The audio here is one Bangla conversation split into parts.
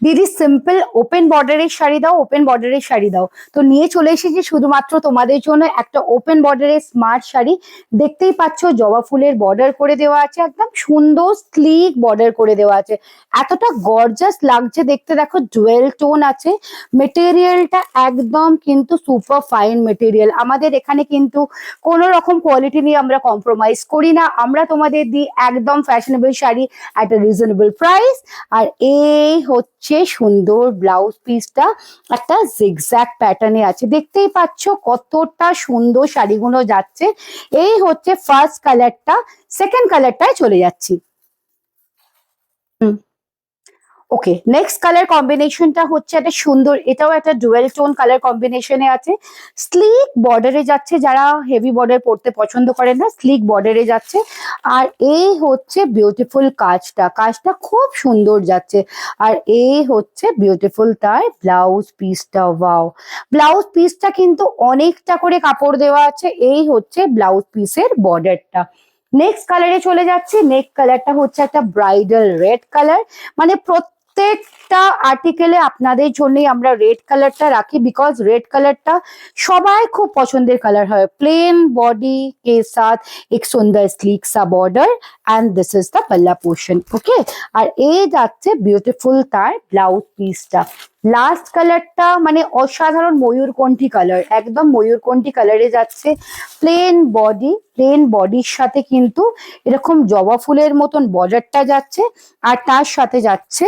দিদি সিম্পল ওপেন বর্ডারের শাড়ি দাও, ওপেন বর্ডারের শাড়ি দাও। তো নিয়ে চলে এসেছি শুধুমাত্র তোমাদের জন্য একটা ওপেন বর্ডারের স্মার্ট শাড়ি। দেখতেই পাচ্ছ জবা ফুলের বর্ডার করে দেওয়া আছে, একদম সুন্দর স্লিক বর্ডার করে দেওয়া আছে। এতটা গর্জাস লাগছে দেখতে, দেখো জুয়েল টোন আছে। মেটেরিয়ালটা একদম কিন্তু সুপার ফাইন মেটেরিয়াল। আমাদের এখানে কিন্তু কোনো রকম কোয়ালিটি নিয়ে আমরা কম্প্রোমাইজ করি না। আমরা তোমাদের দিই একদম fashionable sari at a reasonable price। আর এই হচ্ছে সুন্দর ব্লাউজ পিসটা, একটা জিগজ্যাগ প্যাটার্নে আছে। দেখতেই পাচ্ছ কতটা সুন্দর শাড়িগুলো যাচ্ছে। এই হচ্ছে ফার্স্ট কালারটা, সেকেন্ড কালারটায় চলে যাচ্ছি। ওকে, নেক্সট কালার কম্বিনেশনটা হচ্ছে একটা সুন্দর, এটাও একটা ডুয়েল টোন কালার কম্বিনেশনে আছে। স্লিক বর্ডারে যাচ্ছে, যারা হেভি বর্ডার পড়তে পছন্দ করেন না স্লিক বর্ডারে যাচ্ছে। আর এই হচ্ছে বিউটিফুল কাজটা, কাজটা খুব সুন্দর যাচ্ছে। আর এই হচ্ছে বিউটিফুল তার ব্লাউজ পিসটা। ওয়াও, ব্লাউজ পিসটা কিন্তু অনেকটা করে কাপড় দেওয়া আছে। এই হচ্ছে ব্লাউজ পিসের বর্ডারটা। নেক্সট কালারে চলে যাচ্ছি। নেক্সট কালারটা হচ্ছে একটা ব্রাইডাল রেড কালার। মানে প্রত্যেকটা আর্টিকেলে আপনাদের জন্যই আমরা রেড কালারটা রাখি, বিকজ রেড কালারটা সবাই খুব পছন্দের কালার হয়। প্লেন বডি के साथ एक सुंदर स्लीक सा border and this is the पल्ला पोर्शन। ओके, আর এই যাচ্ছে বিউটিফুল তার ব্লাউজ পিসটা। লাস্ট কালারটা মানে অসাধারণ ময়ূরকণ্ঠী কালার, একদম ময়ূরকণ্ঠী কালারে যাচ্ছে। প্লেন বডি, প্লেন বডির সাথে কিন্তু এরকম জবা ফুলের মতন বর্ডারটা যাচ্ছে। আর তার সাথে যাচ্ছে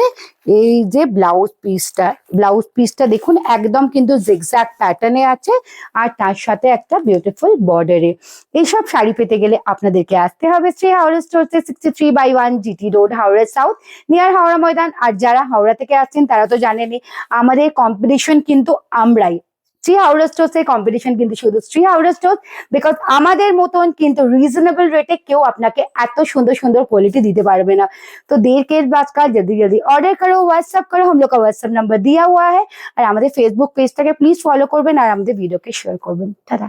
এই যে ব্লাউজ পিসটা, ব্লাউজ পিসটা দেখুন একদম কিন্তু জিগজ্যাগ প্যাটার্নে আছে। আর তার সাথে একটা বিউটিফুল বর্ডারে। এইসব শাড়ি পেতে গেলে আপনাদেরকে আসতে হবে Shri Howrah স্টোরসে, 63/1 GT road, Howrah south, near Howrah Maidan. আর যারা হাওড়া থেকে আসছেন তারা তো জানেনই আমাদের কম্পিটিশন কিন্তু আমরাই। শ্রী হাওড়া স্টোর্স এর কম্পিটিশন কিন্তু শুধু শ্রী হাওড়া স্টোর্স, বিকজ আমাদের মতন কিন্তু রিজনেবল রেটে কেউ আপনাকে এত সুন্দর সুন্দর क्वालिटी देते पारबे ना। तो देर के बाद का जल्दी जल्दी ऑर्डर करो, व्हाट्सएप करो, हम लोग का व्हाट्सएप नंबर दिया हुआ है। और हमारे फेसबुक पेजটাকে প্লিজ ফলো করবেন আর আমাদের ভিডিওকে শেয়ার করবেন। টাটা।